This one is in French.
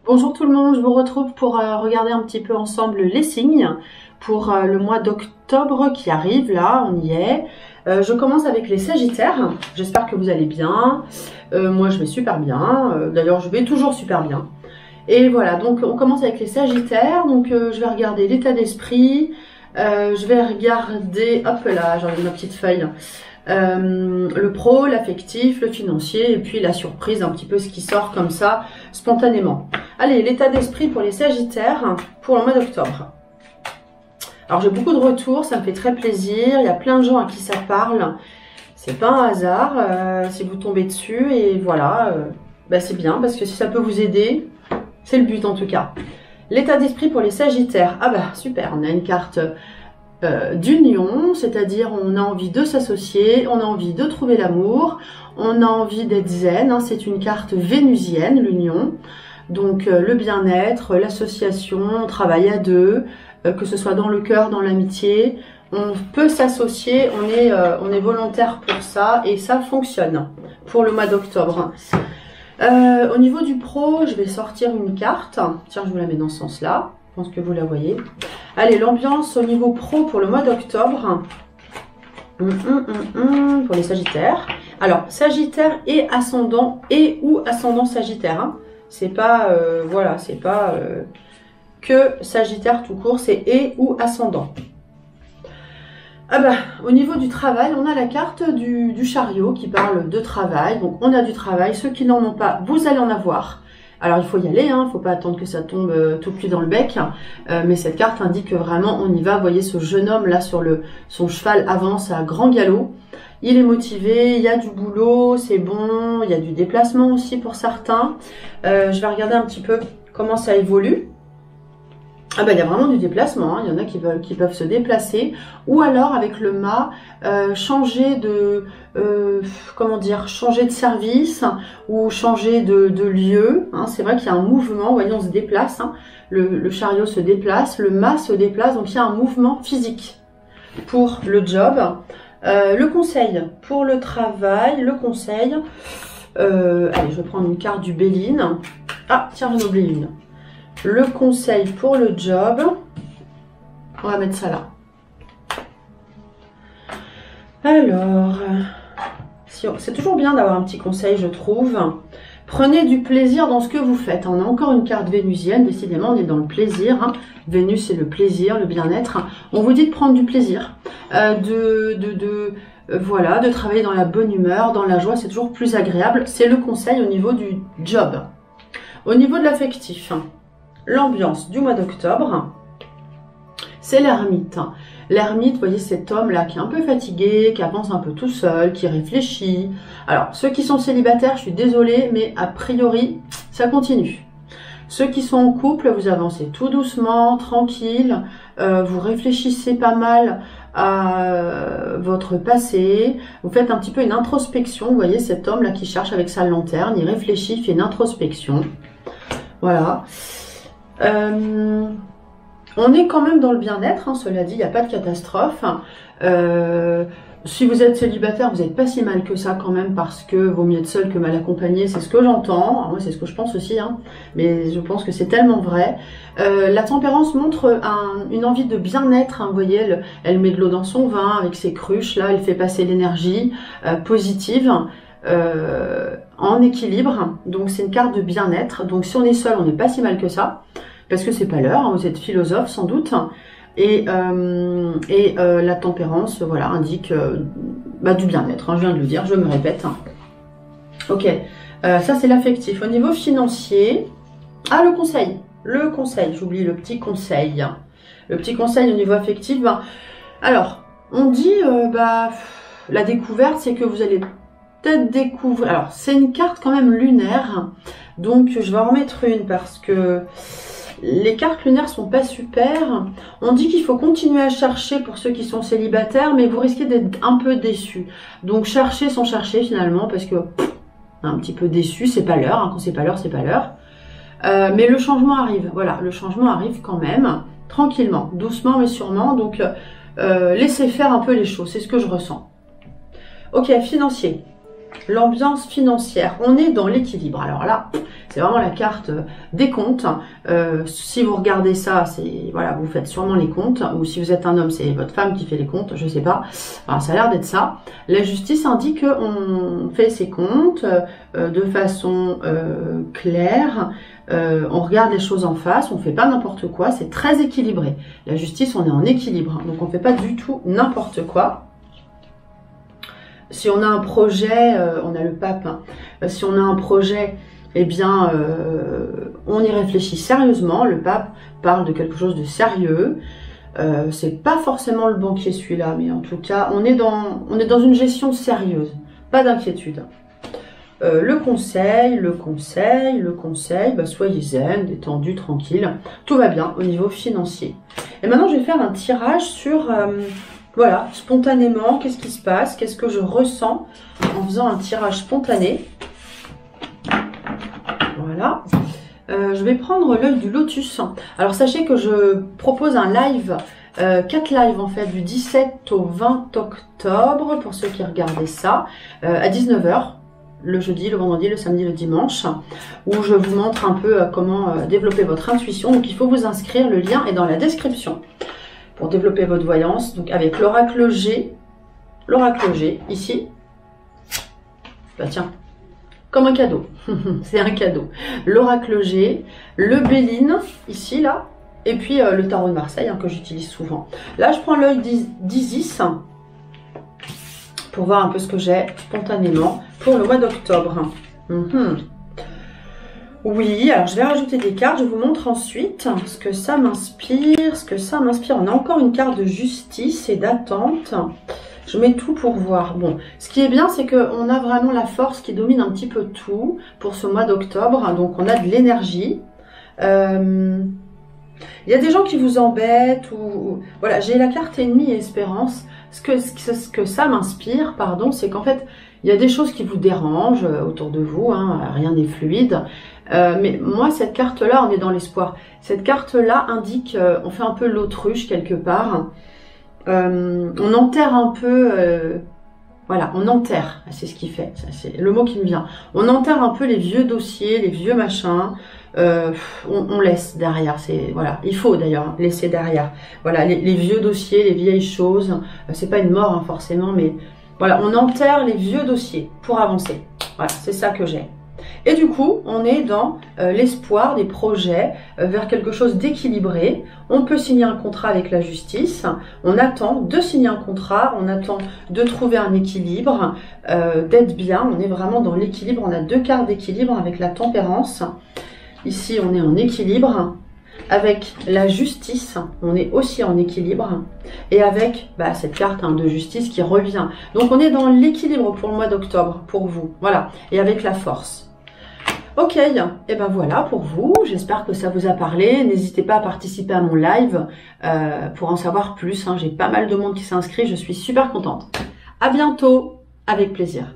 Bonjour tout le monde, je vous retrouve pour regarder un petit peu ensemble les signes pour le mois d'octobre qui arrive, là, on y est. Je commence avec les Sagittaires, j'espère que vous allez bien. Moi je vais super bien, d'ailleurs je vais toujours super bien. Et voilà, donc on commence avec les Sagittaires, donc je vais regarder l'état d'esprit, je vais regarder, hop là, j'ai ma petite feuille. Le pro, l'affectif, le financier et puis la surprise, un petit peu ce qui sort comme ça spontanément. Allez, l'état d'esprit pour les Sagittaires pour le mois d'octobre. Alors j'ai beaucoup de retours, ça me fait très plaisir, il y a plein de gens à qui ça parle. C'est pas un hasard si vous tombez dessus et voilà, c'est bien parce que si ça peut vous aider, c'est le but en tout cas. L'état d'esprit pour les Sagittaires, ah bah super, on a une carte d'union, c'est-à-dire on a envie de s'associer, on a envie de trouver l'amour, on a envie d'être zen, hein, c'est une carte vénusienne, l'union, donc le bien-être, l'association, on travaille à deux, que ce soit dans le cœur, dans l'amitié, on peut s'associer, on est volontaire pour ça et ça fonctionne pour le mois d'octobre. Au niveau du pro, je vais sortir une carte, tiens je vous la mets dans ce sens-là. Je pense que vous la voyez. Allez, l'ambiance au niveau pro pour le mois d'octobre. Pour les Sagittaires. Alors, Sagittaire et ascendant ou ascendant Sagittaire. Hein. C'est pas, voilà, c'est pas que Sagittaire tout court, c'est et ou ascendant. Ah bah, au niveau du travail, on a la carte du chariot qui parle de travail. Donc, on a du travail. Ceux qui n'en ont pas, vous allez en avoir. Alors, il faut y aller, hein, faut pas attendre que ça tombe tout cuit dans le bec. Mais cette carte indique que vraiment, on y va. Vous voyez, ce jeune homme là sur son cheval avance à grand galop. Il est motivé, il y a du boulot, c'est bon. Il y a du déplacement aussi pour certains. Je vais regarder un petit peu comment ça évolue. Ah bah il y a vraiment du déplacement, hein. Il y en a qui peuvent se déplacer ou alors avec le mât changer de changer de service ou changer de lieu, hein. C'est vrai qu'il y a un mouvement, vous voyez on se déplace, hein. Le chariot se déplace, le mât se déplace, donc il y a un mouvement physique pour le job. Le conseil pour le travail, le conseil, allez je vais prendre une carte du Béline. Ah tiens j'en ai oublié une. Le conseil pour le job, on va mettre ça là. Alors, c'est toujours bien d'avoir un petit conseil, je trouve. Prenez du plaisir dans ce que vous faites. On a encore une carte vénusienne, décidément, on est dans le plaisir. Hein. Vénus, c'est le plaisir, le bien-être. On vous dit de prendre du plaisir, voilà, de travailler dans la bonne humeur, dans la joie, c'est toujours plus agréable. C'est le conseil au niveau du job. Au niveau de l'affectif, l'ambiance du mois d'octobre, c'est l'ermite. L'ermite, vous voyez cet homme-là qui est un peu fatigué, qui avance un peu tout seul, qui réfléchit. Alors, ceux qui sont célibataires, je suis désolée, mais a priori, ça continue. Ceux qui sont en couple, vous avancez tout doucement, tranquille, vous réfléchissez pas mal à votre passé, vous faites un petit peu une introspection, vous voyez cet homme-là qui cherche avec sa lanterne, il réfléchit, il fait une introspection. Voilà. On est quand même dans le bien-être, hein, cela dit, il n'y a pas de catastrophe. Si vous êtes célibataire, vous n'êtes pas si mal que ça quand même, parce que vaut mieux être seul que mal accompagné, c'est ce que j'entends. Moi, c'est ce que je pense aussi, hein, mais je pense que c'est tellement vrai. La tempérance montre une envie de bien-être, hein, vous voyez, elle met de l'eau dans son vin avec ses cruches, là, elle fait passer l'énergie positive. En équilibre, donc c'est une carte de bien-être, donc si on est seul on n'est pas si mal que ça, parce que c'est pas l'heure, hein, vous êtes philosophe sans doute, et la tempérance, voilà, indique du bien-être, hein, je viens de le dire, je me répète. Ok, ça c'est l'affectif. Au niveau financier, le conseil, j'oublie le petit conseil. Le petit conseil au niveau affectif, alors, on dit, la découverte, c'est que vous allez peut-être découvrir, alors c'est une carte quand même lunaire, donc je vais en remettre une parce que les cartes lunaires sont pas super. On dit qu'il faut continuer à chercher pour ceux qui sont célibataires, mais vous risquez d'être un peu déçus. Donc cherchez sans chercher finalement, parce que un petit peu déçu, c'est pas l'heure, hein. Quand c'est pas l'heure, c'est pas l'heure. Mais le changement arrive, voilà, le changement arrive quand même, tranquillement, doucement mais sûrement, donc laissez faire un peu les choses, c'est ce que je ressens. Ok, financier. l'ambiance financière. On est dans l'équilibre. Alors là, c'est vraiment la carte des comptes. Si vous regardez ça, c'est voilà, vous faites sûrement les comptes. Ou si vous êtes un homme, c'est votre femme qui fait les comptes. Je sais pas. Alors, ça a l'air d'être ça. La justice indique qu'on fait ses comptes de façon claire. On regarde les choses en face. On fait pas n'importe quoi. C'est très équilibré. La justice, on est en équilibre. Donc on fait pas du tout n'importe quoi. Si on a un projet, on a le pape, hein. Si on a un projet, eh bien, on y réfléchit sérieusement. Le pape parle de quelque chose de sérieux. C'est pas forcément le banquier celui-là, mais en tout cas, on est dans une gestion sérieuse. Pas d'inquiétude. Le conseil, bah, soyez zen, détendu, tranquille. Tout va bien au niveau financier. Et maintenant, je vais faire un tirage sur... voilà, spontanément, qu'est-ce qui se passe? Qu'est-ce que je ressens en faisant un tirage spontané? Voilà. Je vais prendre l'œil du lotus. Alors, sachez que je propose un live, 4 lives en fait, du 17 au 20 octobre, pour ceux qui regardaient ça, à 19 h. Le jeudi, le vendredi, le samedi, le dimanche, où je vous montre un peu comment développer votre intuition. Donc, il faut vous inscrire. Le lien est dans la description. Pour développer votre voyance, donc avec l'oracle G, ici, bah tiens, comme un cadeau, c'est un cadeau, l'oracle G, le Béline, ici, là, et puis le tarot de Marseille, hein, que j'utilise souvent. Là, je prends l'œil d'Isis, pour voir un peu ce que j'ai spontanément pour le mois d'octobre. Oui, alors je vais rajouter des cartes, je vous montre ensuite ce que ça m'inspire, On a encore une carte de justice et d'attente. Je mets tout pour voir. Bon, ce qui est bien, c'est qu'on a vraiment la force qui domine un petit peu tout pour ce mois d'octobre. Donc on a de l'énergie. Il y a des gens qui vous embêtent ou voilà, j'ai la carte ennemi et espérance. Ce que ça m'inspire, pardon, c'est qu'en fait, il y a des choses qui vous dérangent autour de vous, hein, rien n'est fluide. Mais moi, cette carte-là, on est dans l'espoir. Cette carte-là indique, on fait un peu l'autruche quelque part. On enterre un peu, voilà, on enterre, c'est ce qu'il fait, c'est le mot qui me vient. On enterre un peu les vieux dossiers, les vieux machins. On laisse derrière, voilà, il faut d'ailleurs laisser derrière. Voilà, les vieux dossiers, les vieilles choses. C'est pas une mort hein, forcément, mais voilà, on enterre les vieux dossiers pour avancer. Voilà, c'est ça que j'ai. Et du coup, on est dans l'espoir des projets vers quelque chose d'équilibré. On peut signer un contrat avec la justice. On attend de signer un contrat. On attend de trouver un équilibre, d'être bien. On est vraiment dans l'équilibre. On a 2 cartes d'équilibre avec la tempérance. Ici, on est en équilibre. Avec la justice, on est aussi en équilibre. Et avec cette carte hein, de justice qui revient. Donc, on est dans l'équilibre pour le mois d'octobre, pour vous. Voilà. Et avec la force. Ok, et ben voilà pour vous. J'espère que ça vous a parlé. N'hésitez pas à participer à mon live pour en savoir plus. Hein. J'ai pas mal de monde qui s'inscrit. Je suis super contente. À bientôt. Avec plaisir.